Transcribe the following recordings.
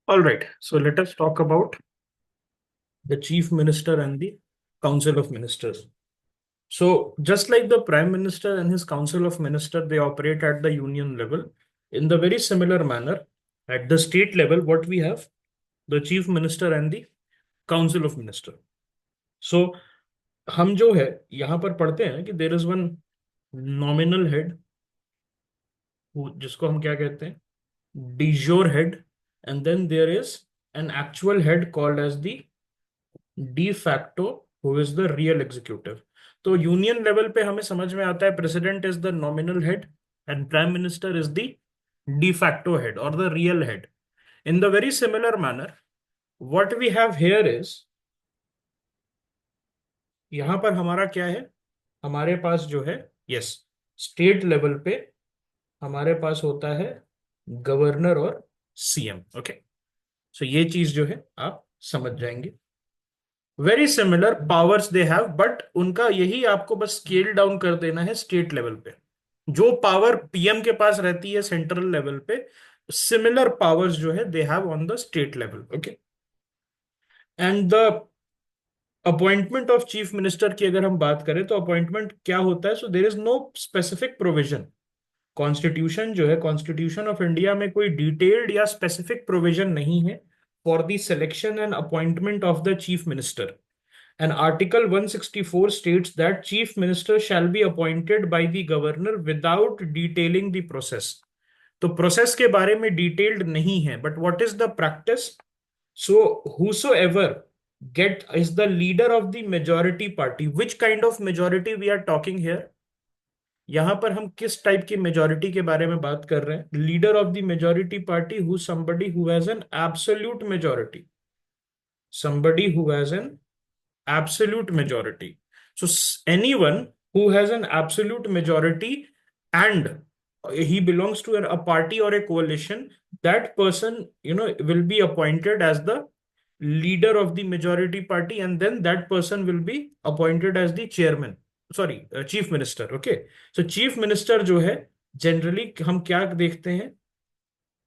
All right, so let us talk about the Chief Minister and the Council of Ministers. So, just like the Prime Minister and his Council of Ministers, they operate at the union level. In the very similar manner, at the state level, what we have, the Chief Minister and the Council of Ministers. So, हम जो है यहाँ पर पढ़ते हैं कि there is one nominal head, जिसको हम क्या कहते हैं, de jure head, and then there is an actual head called as the de facto, who is the real executive. तो यूनियन लेवल पे हमें समझ में आता है president is the nominal head and prime minister is the de facto head or the real head. In the very similar manner, what we have here is, यहां पर हमारा क्या है, हमारे पास जो है, यस, स्टेट लेवल पे हमारे पास होता है गवर्नर और सीएम. ओके, सो ये चीज जो है आप समझ जाएंगे. Very similar powers they have, but उनका यही आपको बस स्केल डाउन कर देना है स्टेट लेवल पे. जो पावर पीएम के पास रहती है सेंट्रल लेवल पे, सिमिलर पावर्स जो है they have on the state level. Okay, and the appointment of chief minister की अगर हम बात करें तो अपॉइंटमेंट क्या होता है. So there is no specific provision. Constitution जो है, कॉन्स्टिट्यूशन ऑफ इंडिया में कोई डिटेल्ड या स्पेसिफिक प्रोविजन नहीं है for the selection and appointment of the chief minister. And Article 164 states that Chief Minister shall be appointed by the governor without detailing the process. तो process के बारे में detailed नहीं है, but what is the practice. So whosoever get is the leader of the majority party. Which kind of majority we are talking here? यहां पर हम किस टाइप की मेजोरिटी के बारे में बात कर रहे हैं. Leader of the majority party who somebody who has an absolute majority, somebody who has an absolute majority. So anyone who has an absolute majority and he belongs to a party or a coalition, that person, will be appointed as the leader of the majority party, and then that person will be appointed as the chairman, sorry, chief minister. Okay, so chief minister जो है, generally हम क्या देखते हैं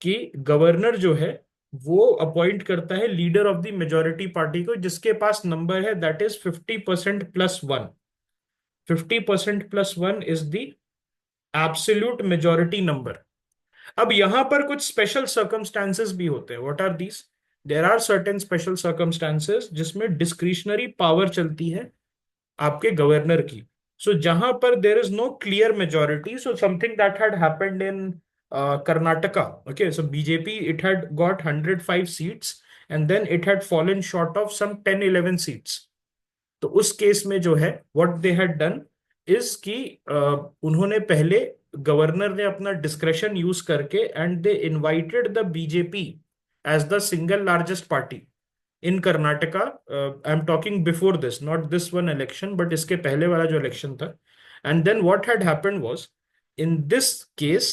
कि governor जो है वो अपॉइंट करता है leader of the majority party को, जिसके पास नंबर है that is 50% +1. 50% +1 is the absolute majority number. अब यहां पर कुछ स्पेशल सर्कमस्टांसेस भी होते हैं. What are these? There are certain special circumstances जिसमें डिस्क्रिशनरी पावर चलती है आपके गवर्नर की. सो जहां पर there is no clear majority, so something that had happened in Karnataka. Okay, so BJP, it had got 105 seats and then it had fallen short of some 10-11 seats. तो उस case में जो है what they had done is कि उन्होंने पहले, governor ने अपना डिस्क्रेशन यूज करके and they invited the BJP as the single largest party in Karnataka. I am talking before this, not this one election, but इसके पहले वाला जो इलेक्शन था. And then what had happened was, in this case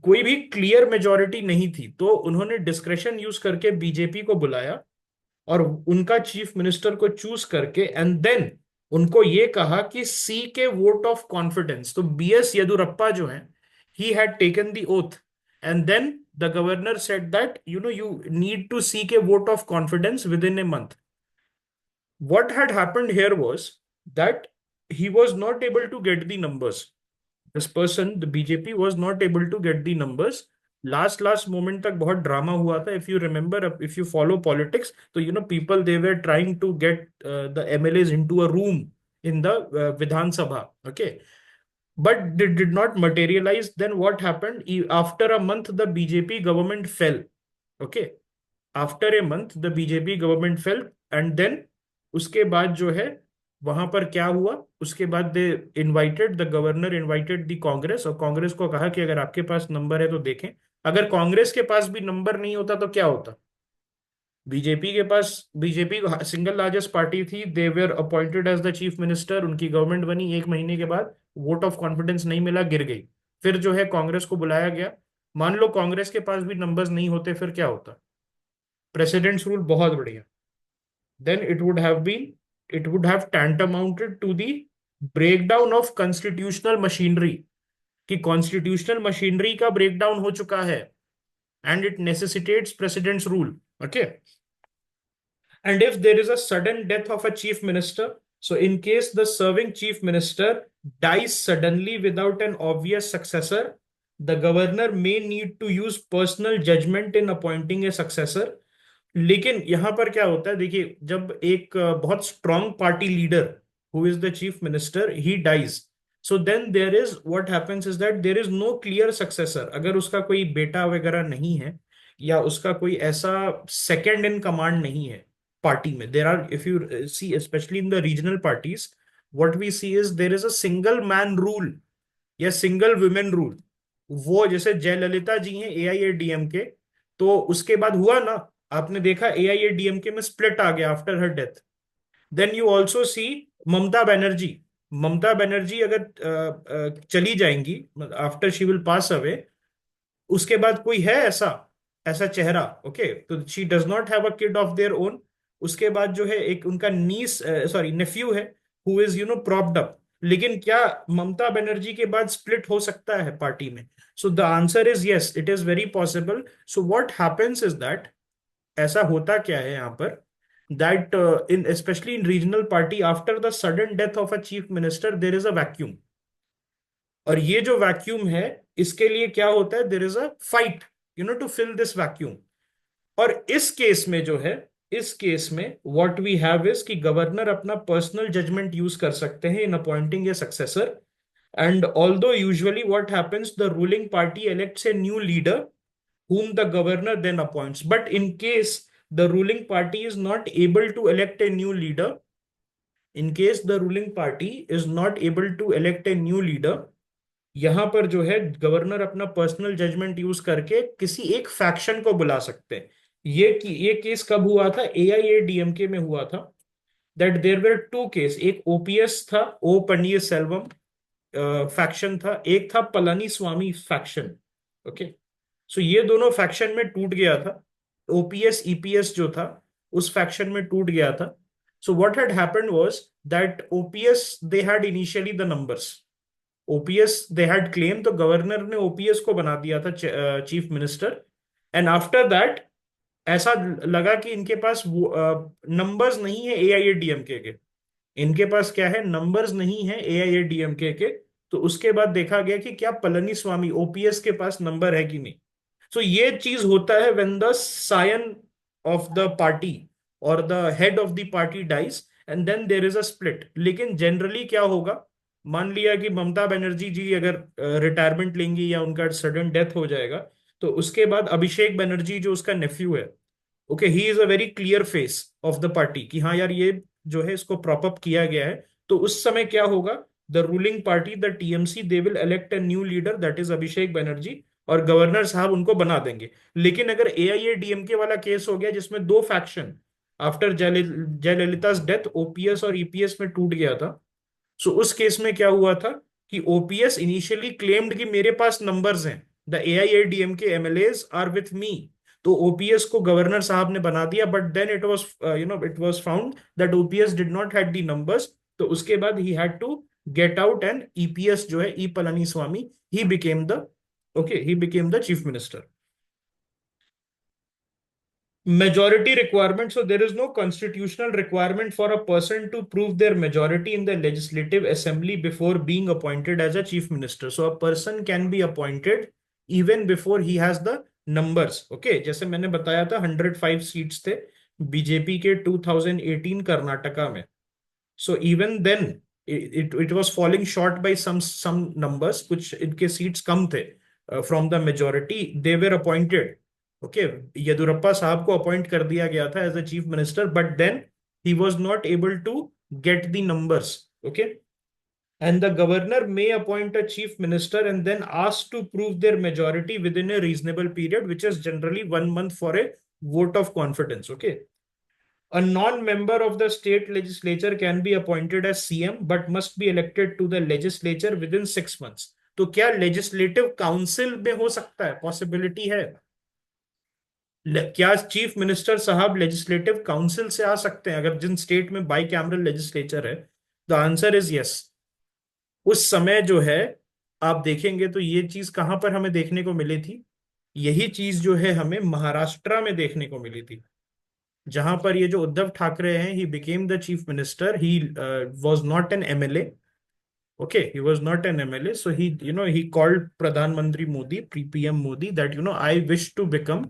कोई भी clear majority नहीं थी, तो उन्होंने डिस्क्रेशन यूज करके बीजेपी को बुलाया और उनका चीफ मिनिस्टर को चूज करके एंड देन उनको ये कहा कि seek vote of confidence. तो बीएस येदुरप्पा जो है, he had taken the oath and then the governor said that you need to seek vote of confidence within a month. What had happened here was that he was not able to get the numbers. This person, the BJP, was not able to get the numbers. Last moment तक बहुत drama हुआ था. If you remember, if you follow politics, तो people, they were trying to get the MLAs into a room in the Vidhan Sabha. Okay, but they did not materialize. Then what happened? After a month, the BJP government fell. Okay, after a month, the BJP government fell, and then उसके बाद जो है वहां पर क्या हुआ, उसके बाद दे invited, the governor invited the Congress, और कांग्रेस को कहा कि अगर आपके पास नंबर है तो देखें. अगर कांग्रेस के पास भी नंबर नहीं होता तो क्या होता. बीजेपी के पास, बीजेपी सिंगल लार्जेस्ट पार्टी थी, they were appointed as the chief minister, उनकी गवर्नमेंट बनी. एक महीने के बाद वोट ऑफ कॉन्फिडेंस नहीं मिला, गिर गई. फिर जो है कांग्रेस को बुलाया गया. मान लो कांग्रेस के पास भी नंबर्स नहीं होते, फिर क्या होता. प्रेसिडेंट्स रूल बहुत बढ़िया. then it would have tantamounted to the breakdown of constitutional machinery. कि कॉन्स्टिट्यूशनल मशीनरी का ब्रेकडाउन हो चुका है and it necessitates president's rule. Okay. And if there is a sudden death of a chief minister, so in case the serving chief minister dies suddenly without an obvious successor, the governor may need to use personal judgment in appointing a successor. लेकिन यहां पर क्या होता है, देखिए, जब एक बहुत strong party leader who is the chief minister he dies, so then there is what happens is that there is no clear successor. अगर उसका कोई बेटा वगैरह नहीं है या उसका कोई ऐसा सेकंड इन कमांड नहीं है पार्टी में, there are, if you see specially in the regional parties, what we see is there is a single man rule या सिंगल वुमेन रूल. वो जैसे जयललिता जी हैं एआईएडीएमके, तो उसके बाद हुआ ना, आपने देखा एआईएडीएमके में स्प्लिट आ गया after her death. Then you also see Mamata Banerjee. Mamata Banerjee अगर चली जाएंगी after she will pass away, उसके बाद कोई है ऐसा ऐसा चेहरा? ओके, तो she does not have a kid of their own. उसके बाद जो है एक उनका नीस, सॉरी नेफ्यू है, हु इज प्रॉप्ड अप. लेकिन क्या ममता बनर्जी के बाद स्प्लिट हो सकता है पार्टी में? So the answer is yes, it is very possible. So what happens is that, ऐसा होता क्या है यहाँ पर, that in specially in regional party after the sudden death of a chief minister there is a vacuum. और ये जो vacuum है, इसके लिए क्या होता है, there is a fight to fill this vacuum. और इस केस में जो है, इस केस में व्हाट वी हैव इज कि गवर्नर अपना पर्सनल जजमेंट यूज कर सकते हैं in appointing a successor. And although usually what happens, the ruling party elects a new leader whom the governor then appoints. But in case the ruling party is not able to elect a new leader, in case the ruling party is not able to elect a new leader, यहां पर जो है governor अपना personal judgement use करके किसी एक faction को बुला सकते हैं. ये केस कब हुआ था? एआईएडीएमके में हुआ था. That there were two case, एक ओपीएस था, ओ पनीर सेल्वम फैक्शन था, एक था Palaniswami faction. Okay, so ये दोनों फैक्शन में टूट गया था. ओपीएस ईपीएस जो था उस फैक्शन में टूट गया था. So what had happened was that OPS they had initially the numbers, OPS they had claim, तो गवर्नर ने ओपीएस को बना दिया था chief minister. And after that ऐसा लगा कि इनके पास नंबर्स नहीं है एआईएडीएमके के, इनके पास क्या है, नंबर्स नहीं है एआईएडीएमके के. तो उसके बाद देखा गया कि क्या पलनी स्वामी ओपीएस के पास नंबर है कि नहीं. सो ये चीज होता है when the scion of the party और the head of the party dies and then there is a split. लेकिन जनरली क्या होगा, मान लिया कि ममता बनर्जी जी अगर रिटायरमेंट लेंगी या उनका सडन डेथ हो जाएगा, तो उसके बाद अभिषेक बनर्जी जो उसका नेफ्यू है, okay, he is a very clear face of the party कि हाँ यार ये जो है इसको प्रॉप अप किया गया है. तो उस समय क्या होगा, the ruling party the TMC they will elect a new leader that is Abhishek Banerjee, और गवर्नर साहब उनको बना देंगे. लेकिन अगर एआईएडीएमके वाला केस हो गया जिसमें दो faction after Jayalalithaa death OPS और ईपीएस में टूट गया था, सो उस केस में क्या हुआ था कि ओपीएस इनिशियली क्लेम्ड कि मेरे पास नंबर्स हैं, the AIADMK MLAs are with me, तो ओपीएस को गवर्नर साहब ने बना दिया. But then it was it was found that OPS did not had the numbers. तो उसके बाद he had to get out and EPS जो है E Palaniswami he became the, okay, he became the chief minister. Majority requirement, so there is no constitutional requirement for a person to prove their majority in the legislative assembly before being appointed as a chief minister. So a person can be appointed even before he has the numbers. Okay, जैसे मैंने बताया था 105 seats थे BJP के 2018 कर्नाटका में. So even then it was falling short by some numbers, कुछ इनके seats कम थे from the majority. They were appointed. Okay, Yediyurappa साहब को अपॉइंट कर दिया गया था as a chief minister, but then he was not able to get the numbers. Okay, and the governor may appoint a chief minister and then ask to prove their majority within a reasonable period which is generally 1 month for a vote of confidence. Okay, a non-member of the state legislature can be appointed as CM but must be elected to the legislature within 6 months. तो क्या legislative council में हो सकता है, possibility है? क्या chief minister साहब legislative council से आ सकते हैं अगर जिन स्टेट में बाई कैमरल लेजिस्लेचर है? The answer is yes. उस समय जो है आप देखेंगे तो ये चीज कहां पर हमें देखने को मिली थी, यही चीज जो है हमें महाराष्ट्र में देखने को मिली थी, जहां पर ये जो उद्धव ठाकरे हैं, ही became the chief minister, he was not an MLA. Okay, he was not an MLA, so he called Pradhan Mantri Modi, PM Modi, that I wish to become,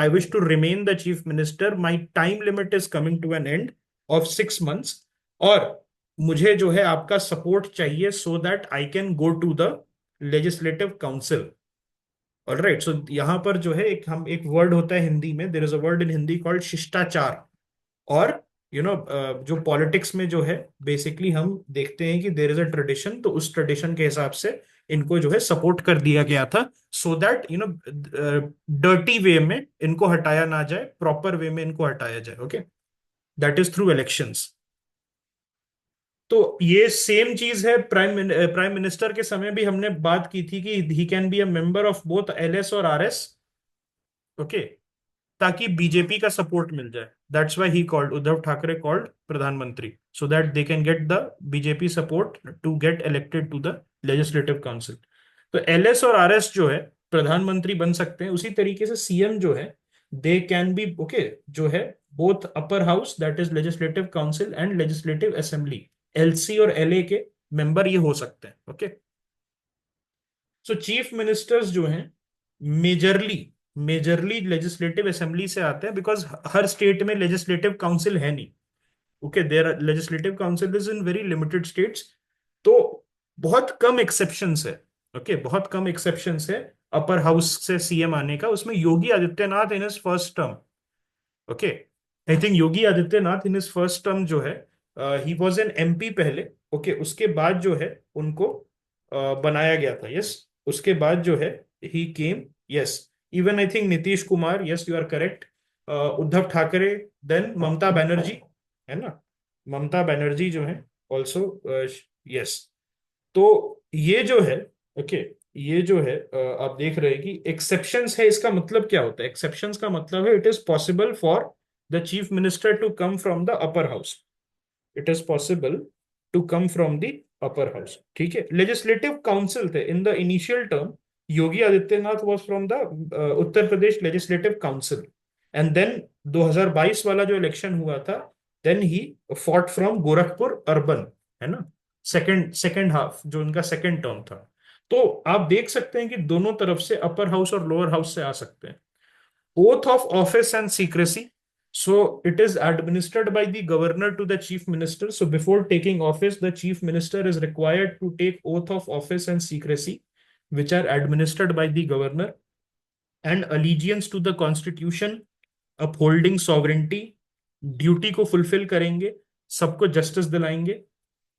I wish to remain the chief minister. My time limit is coming to an end of 6 months, और मुझे जो है आपका support चाहिए so that I can go to the legislative council. All right, so यहाँ पर जो है एक वर्ड होता है हिंदी में, देर is a word in Hindi called शिष्टाचार. और जो पॉलिटिक्स में जो है बेसिकली हम देखते हैं कि देर इज अ ट्रेडिशन, तो उस ट्रेडिशन के हिसाब से इनको जो है सपोर्ट कर दिया गया था, सो दैट डर्टी वे में इनको हटाया ना जाए, प्रॉपर वे में इनको हटाया जाए. Okay, that is through elections. तो ये सेम चीज है प्राइम मिनिस्टर के समय भी हमने बात की थी कि he can be a member of both LS और आरएस. ओके, ताकि बीजेपी का सपोर्ट मिल जाए. That's why he called, Uddhav Thackeray called प्रधानमंत्री, so that they can get the BJP support to get elected to the legislative council. तो LS और RS जो है प्रधानमंत्री बन सकते हैं. उसी तरीके से सीएम जो है, दे कैन बी ओके, जो है both upper house that is legislative council and legislative assembly, LC और एलए के मेंबर ये हो सकते हैं. ओके, सो चीफ मिनिस्टर्स जो हैं मेजरली मेजरली लेजिस्लेटिव असेंबली से आते हैं, बिकॉज हर स्टेट में लेजिस्लेटिव काउंसिल है नहीं. Okay, there legislative council is in very limited states. तो बहुत कम एक्सेप्शंस है. ओके, बहुत कम एक्सेप्शंस है अपर हाउस से सीएम आने का. उसमें Yogi Adityanath in his first term, okay, I think Yogi Adityanath in his first term जो है, ही वॉज एन एमपी पहले. ओके, उसके बाद जो है उनको बनाया गया था. यस, उसके बाद जो है he came. Yes, even I think Nitish Kumar, yes you are correct, Uddhav Thackeray, then Mamata Banerjee, है ना, ममता बनर्जी जो है ऑल्सो. यस, तो ये जो है, ओके, ये जो है आप देख रहे हैं कि एक्सेप्शंस है. इसका मतलब क्या होता है? एक्सेप्शंस का मतलब है it is possible for the chief minister to come from the upper house. It is possible to come from the upper house. ठीक है, लेजिस्लेटिव काउंसिल थे in the initial term. Yogi Adityanath was from the Uttar Pradesh legislative council, and then 2022 वाला जो election हुआ था, then he fought from Gorakhpur urban, है ना, second second half जो उनका सेकंड टर्म था. तो आप देख सकते हैं कि दोनों तरफ से, अपर हाउस और लोअर हाउस से आ सकते हैं. Oath of office and secrecy. So it is administered by the governor to the chief minister. So before taking office, the chief minister is required to take oath of office and secrecy, which are administered by the governor, and allegiance to the constitution, upholding sovereignty, duty को fulfil करेंगे, सबको justice दिलाएंगे,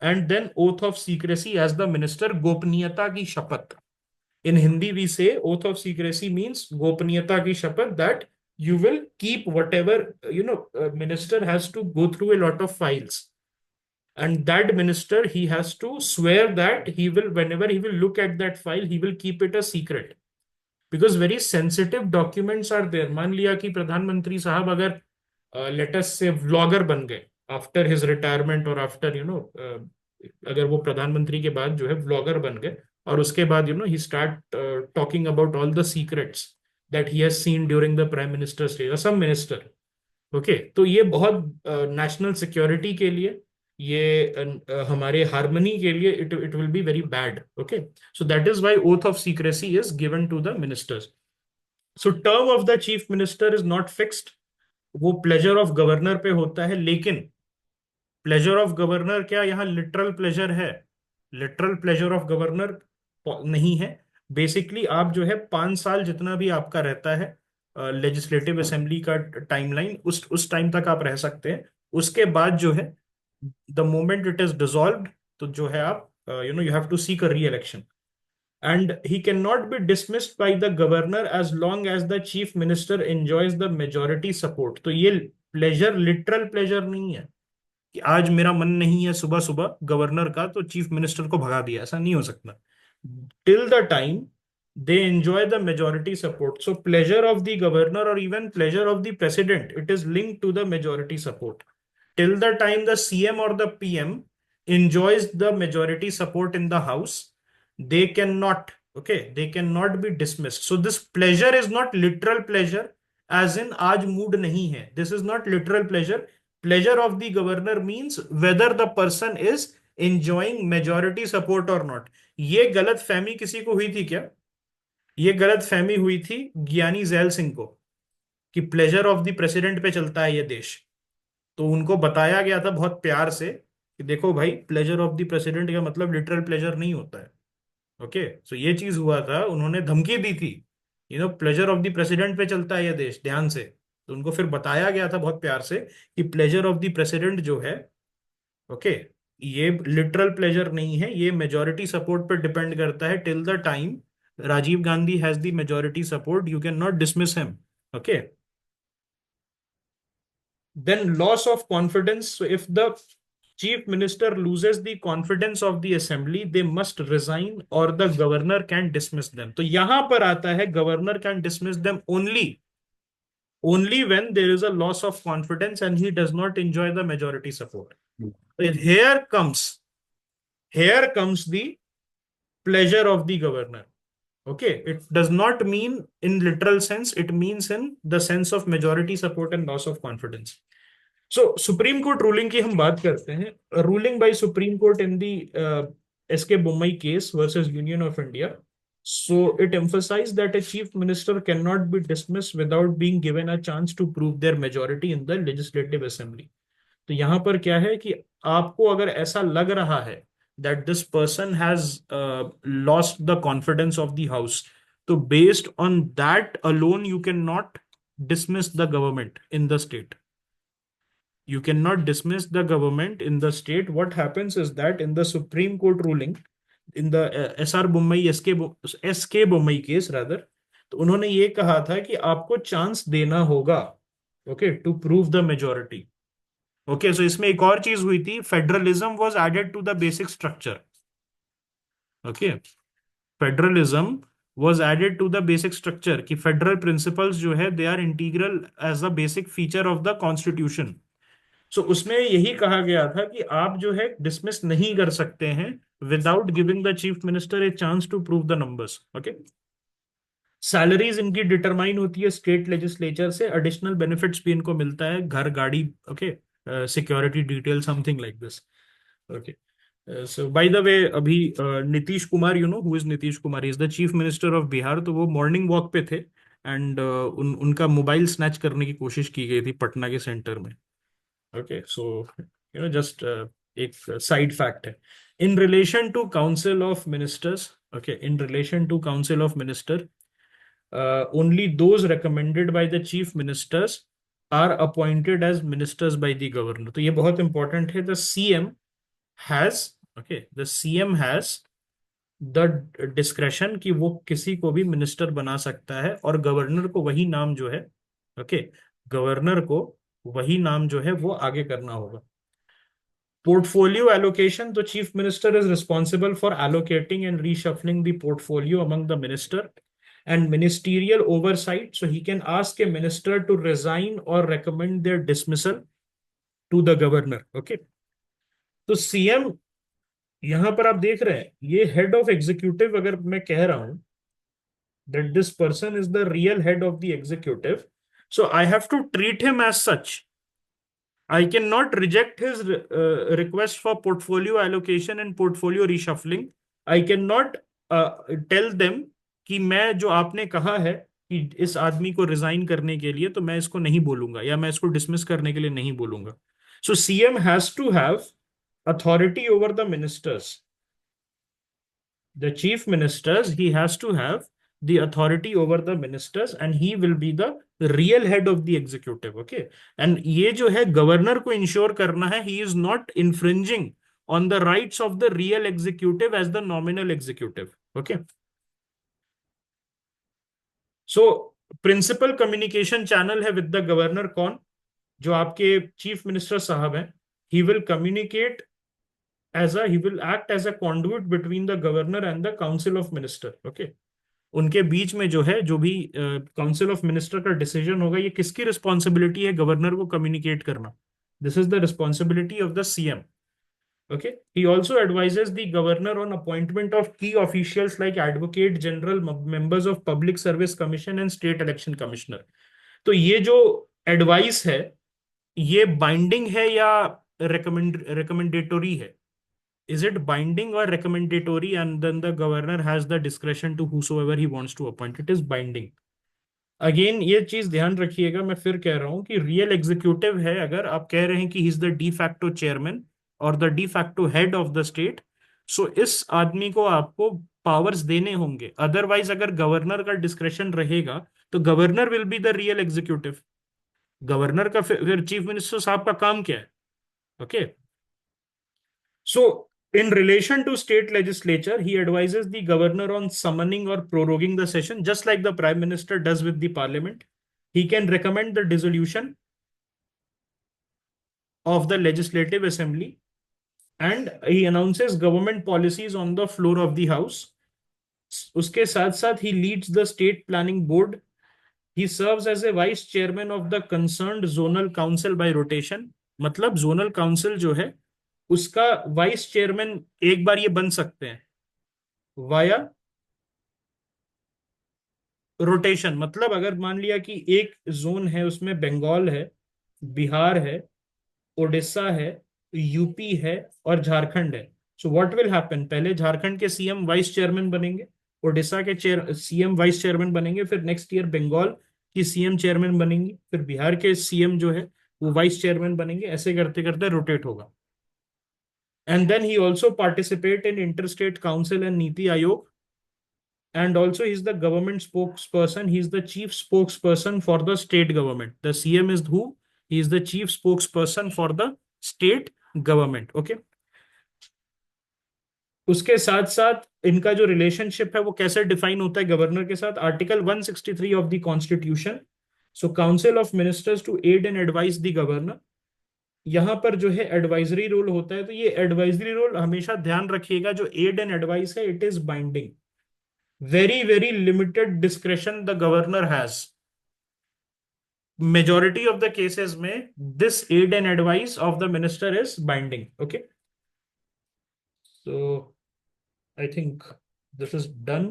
and then oath of secrecy as the minister, गोपनीयता की शपथ. In Hindi, we say oath of secrecy means gopniyata ki shapath, that you will keep whatever, minister has to go through a lot of files. And that minister, he has to swear that he will, whenever he will look at that file, he will keep it a secret. Because very sensitive documents are there. मान लिया कि प्रधानमंत्री साहब अगर latest से vlogger बन गए after his retirement, और आफ्टर अगर वो प्रधानमंत्री के बाद जो है व्लॉगर बन गए, और उसके बाद he start talking about all the secrets that he has seen during the prime minister stage, some minister. Okay, तो ये बहुत नेशनल सिक्योरिटी के लिए, ये हमारे हार्मनी के लिए, it will be very bad. Okay, so that is why oath of secrecy is given to the ministers. So term of the chief minister is not fixed. वो प्लेजर ऑफ गवर्नर पे होता है, लेकिन pleasure of governor क्या यहाँ literal pleasure है? Literal pleasure of governor नहीं है. बेसिकली आप जो है 5 साल जितना भी आपका रहता है लेजिस्लेटिव असेंबली का टाइमलाइन, उस टाइम तक आप रह सकते हैं. उसके बाद जो है, the moment it is dissolved, तो जो है आप you have to seek a reelection. And he cannot be dismissed by the governor as long as the chief minister enjoys the majority support. तो ये प्लेजर लिटरल प्लेजर नहीं है कि आज मेरा मन नहीं है सुबह सुबह गवर्नर का, तो चीफ मिनिस्टर को भगा दिया. ऐसा नहीं हो सकता. Till the time they enjoy the majority support. So pleasure of the governor or even pleasure of the president, it is linked to the majority support. Till the time the CM or the PM enjoys the majority support in the house, they cannot okay, they can not be dismissed. So this pleasure is not literal pleasure, as in आज mood नहीं है. This is not literal pleasure. Pleasure of the governor means whether the person is enjoying majority support और not. ये गलत फहमी किसी को हुई थी क्या? ये गलत फहमी हुई थी ज्ञानी जैल सिंह को कि प्लेजर ऑफ द प्रेसिडेंट पे चलता है ये देश. तो उनको बताया गया था बहुत प्यार से कि देखो भाई, प्लेजर ऑफ द प्रेसिडेंट का मतलब लिटरल प्लेजर नहीं होता है. ओके, सो ये चीज हुआ था, उन्होंने धमकी दी थी, प्लेजर ऑफ द प्रेसिडेंट पे चलता है ये देश, ध्यान से. तो उनको फिर बताया गया था बहुत प्यार से कि प्लेजर ऑफ द प्रेसिडेंट जो है, ओके, ये लिटरल प्लेजर नहीं है, ये मेजोरिटी सपोर्ट पर डिपेंड करता है. Till the time Rajiv Gandhi has the majority support, you can not dismiss him. Okay. Then loss of confidence. So if the chief minister loses the confidence of the assembly, they must resign or the governor can dismiss them. तो यहां पर आता है governor can dismiss them only when there is a loss of confidence and he does not enjoy the majority support. So here comes the pleasure of the governor. Okay, it does not mean in literal sense, it means in the sense of majority support and loss of confidence. So supreme court ruling की हम बात करते हैं. Ruling by supreme court in the S K Bommai case versus union of India. So it emphasized that a chief minister cannot be dismissed without being given a chance to prove their majority in the legislative assembly. तो यहां पर क्या है कि आपको अगर ऐसा लग रहा है that this person has lost the confidence of the house, तो based on that alone you cannot dismiss the government in the state. You cannot dismiss the government in the state. What happens is that in the Supreme Court ruling, in the SR Bommai, SK Bommai case rather, तो उन्होंने ये कहा था कि आपको chance देना होगा, okay, to prove the majority. Okay, so इसमें एक और चीज हुई थी, federalism was added to the basic structure. Okay, federalism was added to the basic structure कि फेडरल प्रिंसिपल्स जो है they are integral as a basic feature of the constitution. So उसमें यही कहा गया था कि आप जो है डिसमिस नहीं कर सकते हैं without giving the chief minister a chance to prove the numbers. Okay, salaries इनकी डिटरमाइन होती है स्टेट लेजिस्लेचर से, एडिशनल बेनिफिट्स भी इनको मिलता है, घर गाड़ी, okay, security detail, something like this. Okay, so by the way, अभी Nitish Kumar, you know who is Nitish Kumar, is the chief minister of Bihar. तो वो मॉर्निंग वॉक पे थे एंड उनका मोबाइल स्नैच करने की कोशिश की गई थी पटना के सेंटर में. Okay, so just एक side fact है. In relation to Council of Ministers, okay, in relation to Council of Minister, only those recommended by the Chief Ministers are appointed as ministers by the governor. तो ये बहुत important है. The CM has, okay, the CM has the discretion कि वो किसी को भी minister बना सकता है और गवर्नर को वही नाम जो है, ओके, गवर्नर को वही नाम जो है वो आगे करना होगा. Portfolio allocation, the chief minister is responsible for allocating and reshuffling the portfolio among the minister, and ministerial oversight. So he can ask a minister to resign or recommend their dismissal to the governor. Okay. तो CM यहां पर आप देख रहे हैं, ये head of executive अगर मैं कह रहा हूं that this person is the real head of the executive, so I have to treat him as such. I cannot reject his request for portfolio allocation and portfolio reshuffling. I cannot tell them कि मैं जो आपने कहा है कि इस आदमी को रिजाइन करने के लिए, तो मैं इसको नहीं बोलूंगा या मैं इसको डिसमिस करने के लिए नहीं बोलूंगा. So CM has to have authority over the ministers. The chief ministers, he has to have the authority over the ministers and he will be the real head of the executive. Okay, and ये जो है governor को ensure करना है, he is not infringing on the rights of the real executive as the nominal executive. Okay, so principal communication channel है with the governor कौन? जो आपके चीफ मिनिस्टर साहब हैं. He will communicate he will act as a conduit between the governor and the council of minister. Okay, उनके बीच में जो है, जो भी काउंसिल ऑफ मिनिस्टर का डिसीजन होगा, ये किसकी रिस्पॉन्सिबिलिटी है? गवर्नर को कम्युनिकेट करना. This is the responsibility of the CM. Okay. He also advises the governor on appointment of key officials like advocate general, members of public service commission and state election commissioner. तो ये जो advice है, ये binding है या recommendatory है? Is it binding or recommendatory? And then the governor has the discretion to whosoever he wants to appoint. It is binding. Again ये चीज ध्यान रखिएगा, मैं फिर कह रहा हूं कि रियल एग्जीक्यूटिव है अगर आप कह रहे हैं कि he is the de facto chairman और the de facto head of the state, so इस आदमी को आपको पावर्स देने होंगे। अदरवाइज अगर गवर्नर का डिस्क्रेशन रहेगा तो governor will be the real executive. Governor का फिर चीफ मिनिस्टर साहब का काम क्या है? Okay. So, in relation to state legislature, he advises the governor on summoning or proroguing the session, just like the prime minister does with the parliament. He can recommend the dissolution of the legislative assembly, and he announces government policies on the floor of the house. उसके साथ साथ he leads the state planning board. He serves as a vice chairman of the concerned zonal council by rotation. मतलब zonal council जो है उसका vice chairman एक बार ये बन सकते हैं वाया रोटेशन। मतलब अगर मान लिया कि एक जोन है उसमें बंगाल है, बिहार है, उड़ीसा है, यूपी है और झारखंड है। सो व्हाट विल हैपन, पहले झारखंड के सीएम वाइस चेयरमैन बनेंगे, उड़ीसा के चेयर सीएम वाइस चेयरमैन बनेंगे, फिर नेक्स्ट ईयर बंगाल की सीएम चेयरमैन बनेंगी, फिर बिहार के सीएम जो है वो वाइस चेयरमैन बनेंगे, ऐसे करते करते रोटेट होगा। And then he also participate in interstate council and NITI Aayog, and also he's the government spokesperson. He's the chief spokesperson for the state government. The CM is who? He is the chief spokesperson for the state government. Okay. उसके साथ साथ इनका जो relationship है वो कैसे define होता है गवर्नर के साथ? Article 163 of the constitution. So council of ministers to aid and advise the governor. यहां पर जो है एडवाइजरी रोल होता है, तो ये एडवाइजरी रोल हमेशा ध्यान रखिएगा, जो एड एंड एडवाइस है it is binding. very limited discretion the governor has. Majority of the cases में this aid and advice of the minister is binding. Okay, so I think this is done.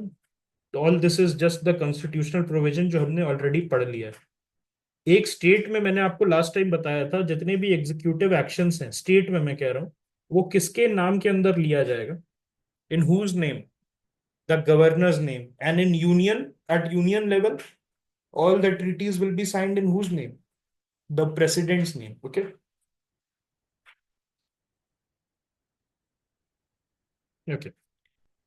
All this is just the constitutional provision जो हमने already पढ़ लिया है। एक state में मैंने आपको लास्ट टाइम बताया था जितने भी एग्जीक्यूटिव एक्शंस हैं स्टेट में, मैं कह रहा हूं वो किसके नाम के अंदर लिया जाएगा? In whose name? the governor's name. And in union, at union level, all the treaties will be signed in whose name? The president's name. Okay. Okay.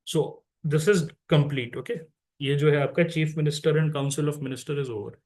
So this is complete. Okay. ये जो है आपका chief minister and council of minister is over.